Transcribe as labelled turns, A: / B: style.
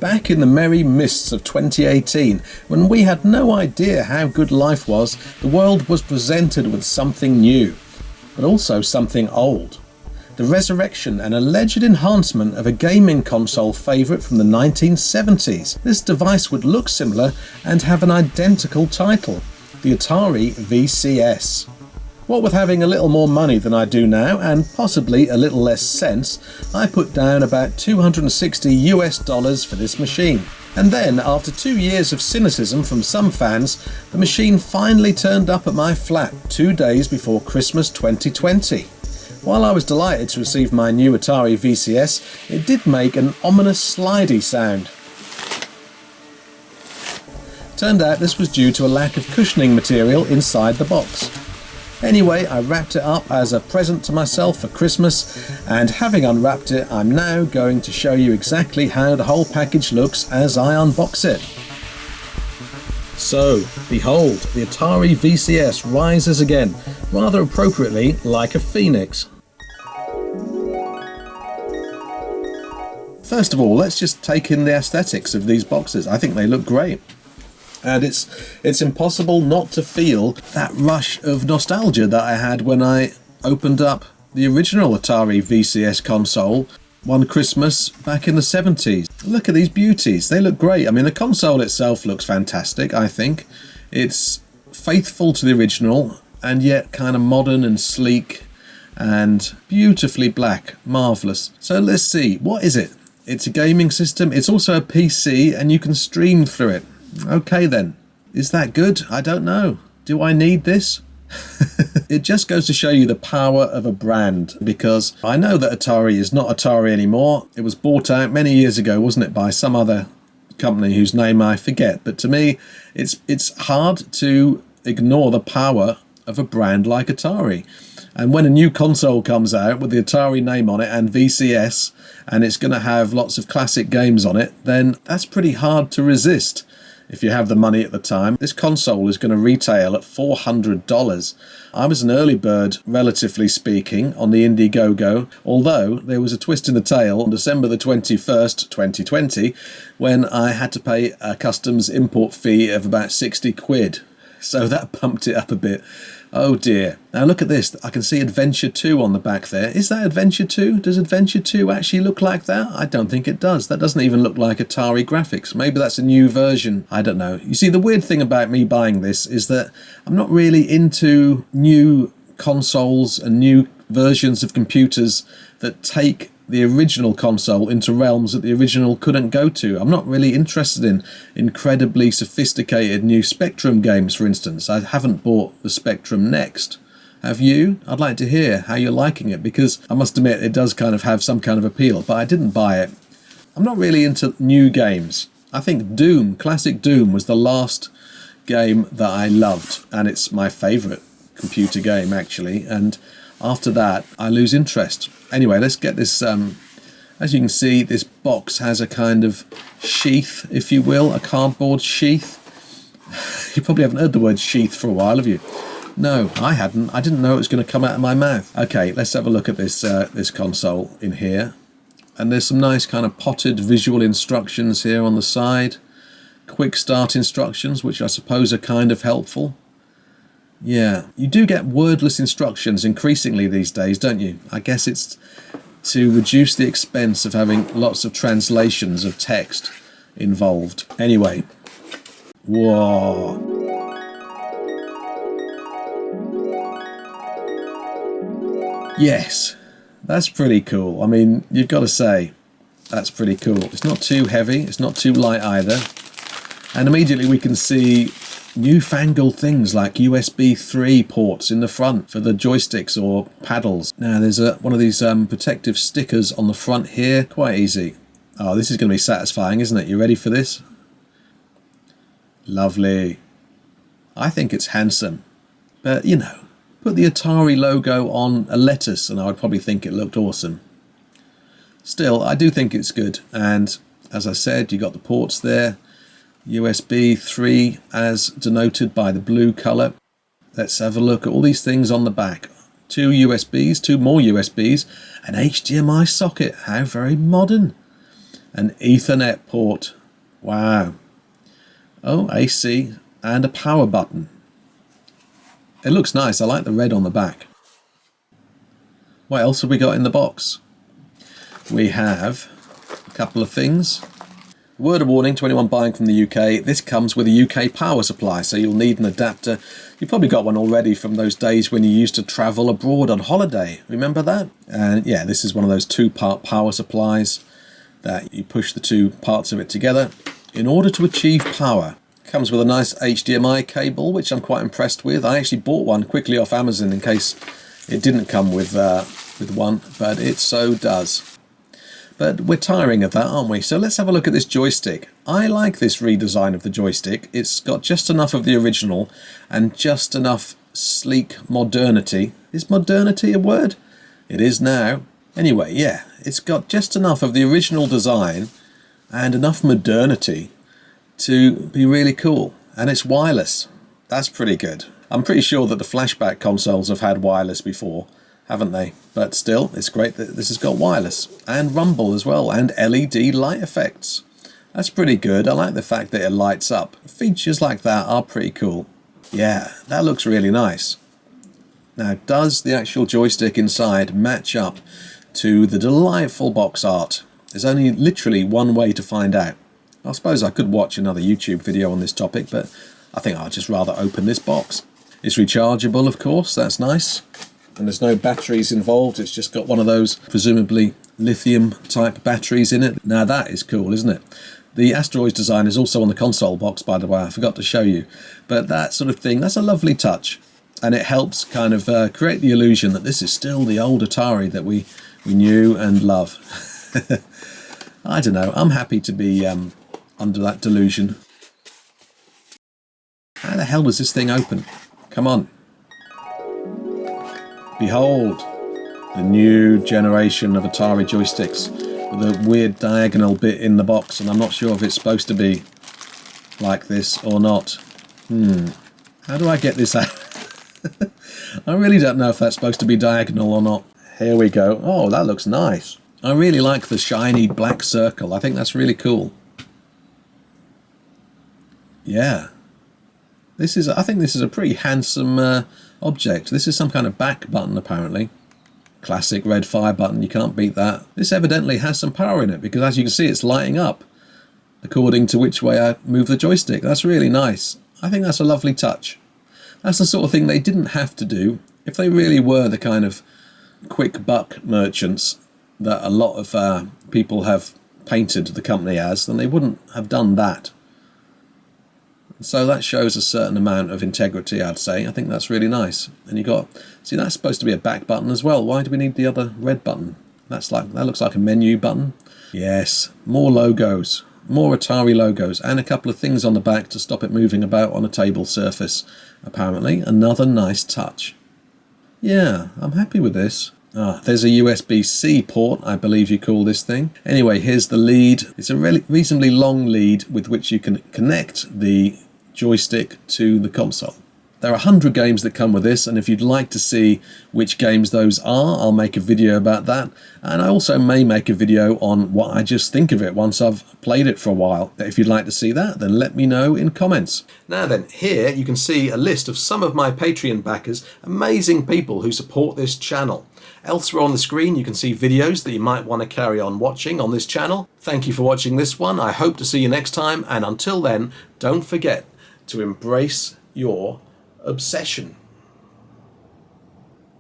A: Back in the merry mists of 2018, when we had no idea how good life was, the world was presented with something new, but also something old. The resurrection and alleged enhancement of a gaming console favourite from the 1970s. This device would look similar and have an identical title, the Atari VCS. What with having a little more money than I do now, and possibly a little less sense, I put down about $260 for this machine. And then, after 2 years of cynicism from some fans, the machine finally turned up at my flat 2 days before Christmas 2020. While I was delighted to receive my new Atari VCS, it did make an ominous slidey sound. Turned out this was due to a lack of cushioning material inside the box. Anyway, I wrapped it up as a present to myself for Christmas, and having unwrapped it, I'm now going to show you exactly how the whole package looks as I unbox it. So, behold, the Atari VCS rises again, rather appropriately like a phoenix. First of all, let's just take in the aesthetics of these boxes. I think they look great. And it's impossible not to feel that rush of nostalgia that I had when I opened up the original Atari VCS console one Christmas back in the 70s. Look at these beauties. They look great. I mean, the console itself looks fantastic, I think. It's faithful to the original and yet kind of modern and sleek and beautifully black. Marvellous. So let's see. What is it? It's a gaming system. It's also a PC and you can stream through it. Okay then. Is that good? I don't know. Do I need this? It just goes to show you the power of a brand, because I know that Atari is not Atari anymore. It was bought out many years ago, wasn't it, by some other company whose name I forget. But to me, it's hard to ignore the power of a brand like Atari. And when a new console comes out with the Atari name on it and VCS, and it's going to have lots of classic games on it, then that's pretty hard to resist. If you have the money at the time, this console is going to retail at $400. I was an early bird, relatively speaking, on the Indiegogo, although there was a twist in the tail on December the 21st, 2020, when I had to pay a customs import fee of about 60 quid. So that bumped it up a bit. Oh dear. Now look at this. I can see Adventure 2 on the back there. Is that Adventure 2? Does Adventure 2 actually look like that? I don't think it does. That doesn't even look like Atari graphics. Maybe that's a new version. I don't know. You see, the weird thing about me buying this is that I'm not really into new consoles and new versions of computers that take the original console into realms that the original couldn't go to. I'm not really interested in incredibly sophisticated new Spectrum games, for instance. I haven't bought the Spectrum Next. Have you? I'd like to hear how you're liking it, because I must admit it does kind of have some kind of appeal, but I didn't buy it. I'm not really into new games. I think Doom, classic Doom, was the last game that I loved, and it's my favourite computer game actually, and after that I lose interest. Anyway, let's get this. As you can see, this box has a kind of sheath, if you will, a cardboard sheath. You probably haven't heard the word sheath for a while, have you? No, I hadn't. I didn't know it was going to come out of my mouth. Okay, let's have a look at this this console in here. And there's some nice kind of potted visual instructions here on the side. Quick start instructions, which I suppose are kind of helpful. Yeah, you do get wordless instructions increasingly these days, don't you? I guess it's to reduce the expense of having lots of translations of text involved. Anyway, whoa. Yes, that's pretty cool. I mean, you've got to say, that's pretty cool. It's not too heavy, it's not too light either. And immediately we can see newfangled things like USB 3 ports in the front for the joysticks or paddles. Now there's one of these protective stickers on the front here, quite easy. Oh, this is going to be satisfying, isn't it? You ready for this? Lovely. I think it's handsome, but you know, put the Atari logo on a lettuce and I would probably think it looked awesome. Still, I do think it's good, and as I said, you got the ports there. USB 3 as denoted by the blue colour. Let's have a look at all these things on the back. 2 USBs, 2 more USBs, an HDMI socket. How very modern. An Ethernet port. Wow. Oh, AC and a power button. It looks nice. I like the red on the back. What else have we got in the box? We have a couple of things. Word of warning to anyone buying from the UK, this comes with a UK power supply, so you'll need an adapter. You've probably got one already from those days when you used to travel abroad on holiday. Remember that? And yeah, this is one of those two-part power supplies that you push the two parts of it together in order to achieve power. Comes with a nice HDMI cable, which I'm quite impressed with. I actually bought one quickly off Amazon in case it didn't come with one, but it so does. But we're tiring of that, aren't we? So let's have a look at this joystick. I like this redesign of the joystick. It's got just enough of the original and just enough sleek modernity. Is modernity a word? It is now. Anyway, yeah, it's got just enough of the original design and enough modernity to be really cool. And it's wireless. That's pretty good. I'm pretty sure that the flashback consoles have had wireless before, haven't they? But still, it's great that this has got wireless and rumble as well, and LED light effects. That's pretty good. I like the fact that it lights up. Features like that are pretty cool. Yeah, that looks really nice. Now, does the actual joystick inside match up to the delightful box art? There's only literally one way to find out. I suppose I could watch another YouTube video on this topic, but I think I'd just rather open this box. It's rechargeable, of course, that's nice. And there's no batteries involved, it's just got one of those presumably lithium type batteries in it. Now that is cool, isn't it? The Asteroids design is also on the console box, by the way, I forgot to show you. But that sort of thing, that's a lovely touch. And it helps kind of create the illusion that this is still the old Atari that we knew and love. I don't know, I'm happy to be under that delusion. How the hell does this thing open? Come on. Behold, the new generation of Atari joysticks with a weird diagonal bit in the box, and I'm not sure if it's supposed to be like this or not. How do I get this out? I really don't know if that's supposed to be diagonal or not. Here we go. Oh, that looks nice. I really like the shiny black circle. I think that's really cool. Yeah. I think this is a pretty handsome object. This is some kind of back button, apparently. Classic red fire button, you can't beat that. This evidently has some power in it, because as you can see, it's lighting up according to which way I move the joystick. That's really nice. I think that's a lovely touch. That's the sort of thing they didn't have to do. If they really were the kind of quick buck merchants that a lot of people have painted the company as, then they wouldn't have done that. So that shows a certain amount of integrity, I'd say. I think that's really nice. And you got, see, that's supposed to be a back button as well. Why do we need the other red button? That looks like a menu button. Yes, more logos, more Atari logos, and a couple of things on the back to stop it moving about on a table surface. Apparently, another nice touch. Yeah, I'm happy with this. There's a USB-C port, I believe you call this thing. Anyway, here's the lead. It's a reasonably long lead with which you can connect the joystick to the console. There are 100 games that come with this, and if you'd like to see which games those are, I'll make a video about that. And I also may make a video on what I just think of it once I've played it for a while. If you'd like to see that, then let me know in comments. Now then, here you can see a list of some of my Patreon backers, amazing people who support this channel. Elsewhere on the screen you can see videos that you might want to carry on watching on this channel. Thank you for watching this one. I hope to see you next time, and until then, don't forget to embrace your obsession.